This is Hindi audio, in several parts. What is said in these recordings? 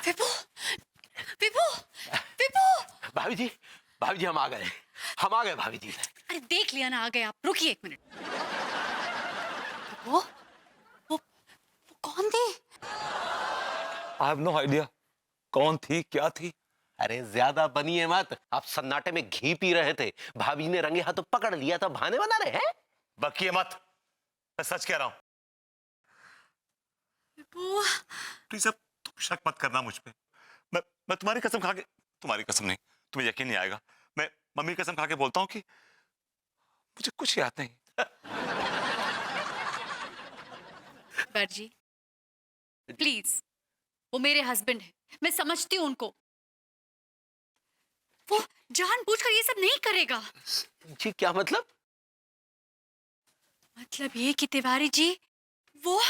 विभू, विभू, विभू। भाभी जी हम आ गए भाभी जी। अरे देख लिया ना, आ गए आप। रुकिए 1 मिनट। वो कौन थी? आई हैव नो आइडिया कौन थी क्या थी। अरे ज्यादा बनिए मत, आप सन्नाटे में घी पी रहे थे, भाभी ने रंगे हाथों पकड़ लिया था, बहाने बना रहे हैं। बकिए मत, मैं सच कह रहा हूं। विभू, प्लीज अब तुम शक मत करना मुझ पे। मैं तुम्हारी कसम खा के, तुम्हारी कसम नहीं, तुम्हें यकीन नहीं आएगा, मैं मम्मी की कसम खा के बोलता हूँ कि मुझे कुछ याद नहीं। जी प्लीज, वो मेरे हस्बैंड है, मैं समझती हूँ उनको। वो जानबूझकर ये सब नहीं करेगा। जी क्या मतलब? मतलब ये कि तिवारी जी, वो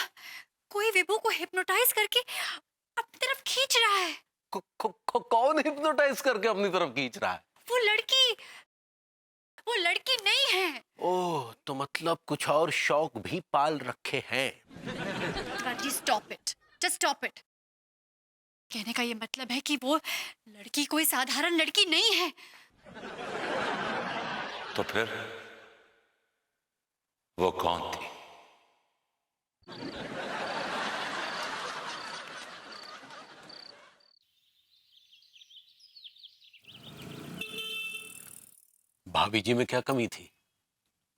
कोई विभू को हिप्नोटाइज करके अपनी तरफ खींच रहा है। कौन हिप्नोटाइज करके अपनी तरफ खींच रहा है? वो लड़की नहीं है। ओह, तो मतलब कुछ और शौक भी पाल रखे हैं। Tiwari ji stop it, just stop it. कहने का ये मतलब है कि वो लड़की कोई साधारण लड़की नहीं है। तो फिर वो कौन थी? भाभी जी में क्या कमी थी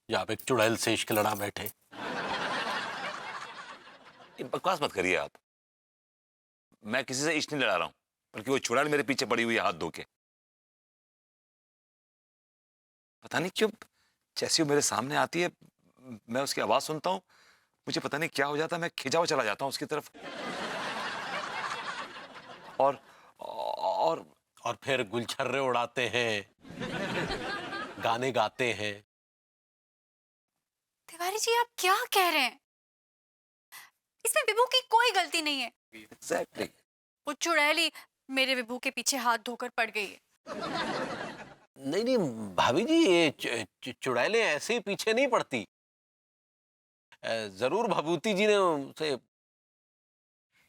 जो आप एक चुड़ैल से इश्क लड़ा बैठे? ये बकवास मत करिए आप। मैं किसी से इश्क नहीं लड़ा रहा हूं, बल्कि वो चुड़ैल मेरे पीछे पड़ी हुई है हाथ धो के। पता नहीं क्यों जैसी वो मेरे सामने आती है, मैं उसकी आवाज सुनता हूं, मुझे पता नहीं क्या हो जाता है, मैं खिंचा हुआ चला जाता हूं उसकी तरफ। और और और फिर गुलछर्रे उड़ाते हैं, गाने गाते हैं। तिवारी जी आप क्या कह रहे हैं? इसमें विभू की कोई गलती नहीं है। एग्जैक्टली। वो चुड़ैली मेरे विभू के पीछे हाथ धोकर पड़ गई है। नहीं नहीं भाभी जी, ये चुड़ैलें ऐसे ही पीछे नहीं पड़ती। जरूर भभूति जी ने उसे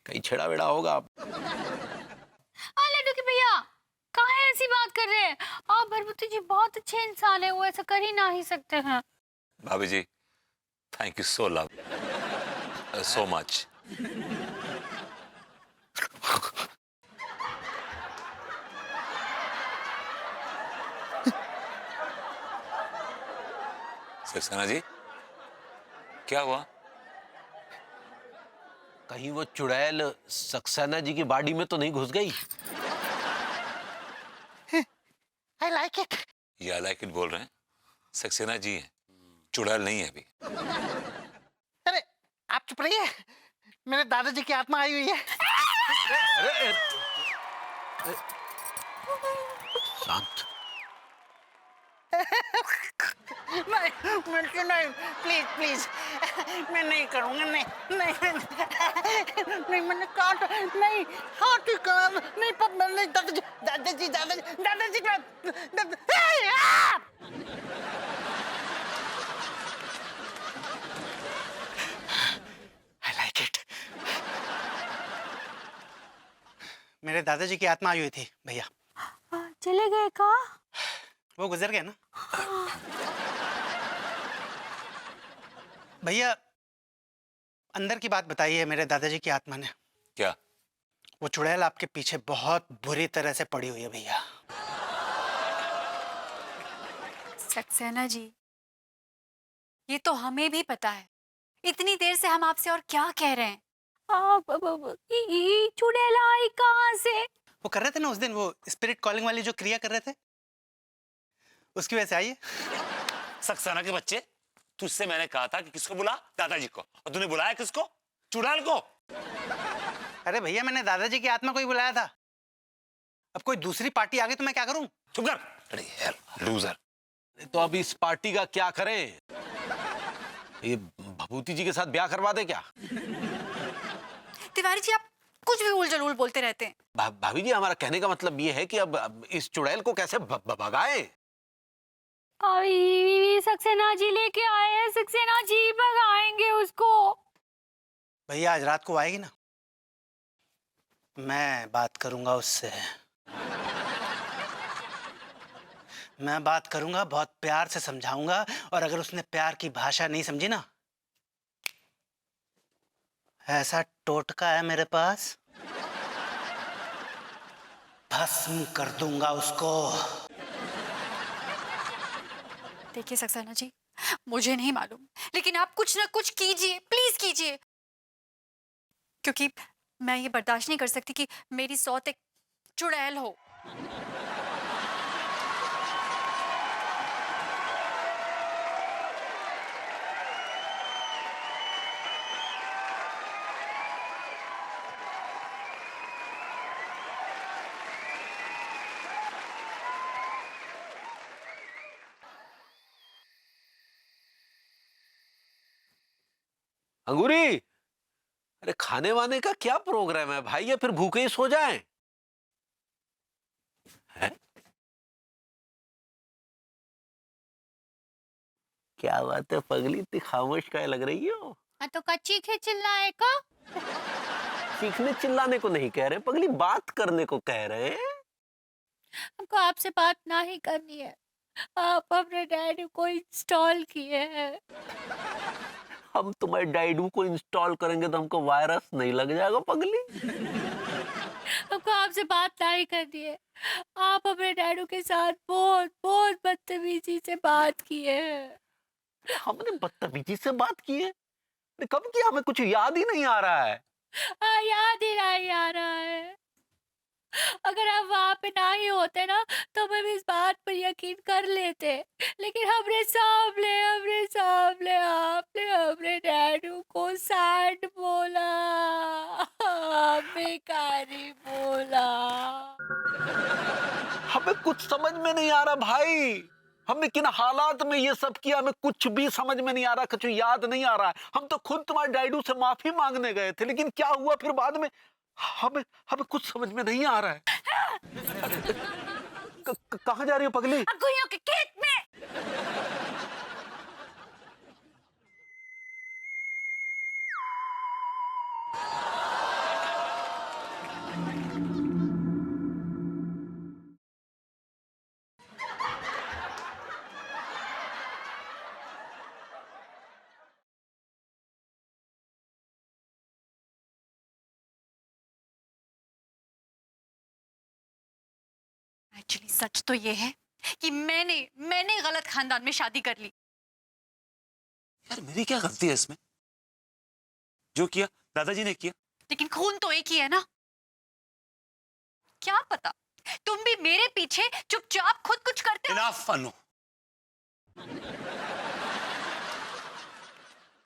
कहीं छेड़ा वेड़ा होगा। लड्डू के भैया, कहाँ है ऐसी बात कर रहे हैं आप? भरभूति जी बहुत अच्छे इंसान है, वो ऐसा कर ही ना ही सकते हैं। भाभी जी thank you so love so much. Saxena ji क्या हुआ? कहीं वो चुड़ैल सक्सेना जी की बॉडी में तो नहीं घुस गई? I like it. ये आई लाइक इट बोल रहे हैं, सक्सेना जी हैं, चुड़ैल नहीं है अभी। अरे आप चुप रहिए, मेरे दादाजी की आत्मा आई हुई है। शांत। नहीं मिल्की नहीं, प्लीज प्लीज, मैं नहीं करूँगा, नहीं नहीं नहीं, मैंने कहा तो नहीं, हाथ ही कहा नहीं, पर नहीं, दादाजी दादाजी दादाजी दादाजी I like it. मेरे दादाजी की आत्मा आई हुई थी भैया। चले गए का? वो गुजर गए ना भैया। अंदर की बात बताइए मेरे दादाजी की आत्मा ने। क्या? वो चुड़ैल आपके पीछे बहुत बुरी तरह से पड़ी हुई है भैया। सक्सेना जी, ये तो हमें भी पता है। इतनी देर से हम आपसे और क्या कह रहे हैं? ये चुड़ैल आई कहाँ से? वो कर रहे थे ना उस दिन, वो स्पिरिट कॉलिंग वाली जो क्रिया कर रहे थे, उसकी वजह से आई है। सक्सेना के बच्चे, तुझसे मैंने कहा था कि किसको बुला? दादाजी को। और तूने बुलाया किसको? चुड़ैल को। अरे भैया मैंने दादाजी की आत्मा को ही बुलाया था। अब कोई दूसरी पार्टी आ गई तो मैं क्या करूं? चुप कर। अरे यार लूजर। तो अब इस पार्टी का क्या करें? ये भभूति जी के साथ ब्याह करवा दे क्या? तिवारी जी आप कुछ भी उलझुल बोलते रहते हैं। भाभी जी हमारा कहने का मतलब ये है कि अब इस चुड़ैल को कैसे भगाएं? अभी सक्सेना जी लेके आए हैं, सक्सेना जी भगाएंगे उसको। भैया आज रात को आएगी ना, मैं बात करूंगा उससे। मैं बात करूंगा, बहुत प्यार से समझाऊंगा, और अगर उसने प्यार की भाषा नहीं समझी ना, ऐसा टोटका है मेरे पास, भस्म कर दूंगा उसको। देखिए सक्सेना जी, मुझे नहीं मालूम, लेकिन आप कुछ ना कुछ कीजिए, प्लीज कीजिए, क्योंकि मैं ये बर्दाश्त नहीं कर सकती कि मेरी सौत एक चुड़ैल हो। अंगूरी, अरे खाने वाने का क्या प्रोग्राम है भाई, या फिर भूखे ही सो जाएं? हैं? क्या बात है पगली, इतनी खामोश काय लग रही हो? तो कच्ची खे चिल्लाए का? चीखने चिल्लाने को नहीं कह रहे पगली, बात करने को कह रहे हैं। हमको आपसे बात ना ही करनी है। आप अपने डैडी को इंस्टॉल किए हैं। हम तुम्हारे डाइडू को इंस्टॉल करेंगे तो हमको वायरस नहीं लग जाएगा पगली? हमको आपसे बात नहीं करनी है। आप अपने डैडू के साथ बहुत बहुत बदतमीजी से बात किए हैं। अरे हमने बदतमीजी से बात की है? अरे कब किया, हमें कुछ याद ही नहीं आ रहा है। याद ही नहीं आ रहा है। अगर आप वहां पे ना ही होते ना तो हम इस बात पर यकीन कर लेते, लेकिन हमने सामने आपने अपने डैडू को सैड बोला, बेकारी बोला। हमें कुछ समझ में नहीं आ रहा भाई, हमने किन हालात में ये सब किया, हमें कुछ भी समझ में नहीं आ रहा, कुछ याद नहीं आ रहा है। हम तो खुद तुम्हारे डैडू से माफी मांगने गए थे, लेकिन क्या हुआ फिर बाद में हमें हमें कुछ समझ में नहीं आ रहा है। कहाँ जा रही हो पगली? गुइयों के खेत में। एक्चुअली सच तो ये है कि मैंने गलत खानदान में शादी कर ली। यार मेरी क्या गलती है इसमें? जो किया दादाजी ने किया। लेकिन खून तो एक ही है ना। क्या पता तुम भी मेरे पीछे चुपचाप खुद कुछ करते हो। इनफ अनु।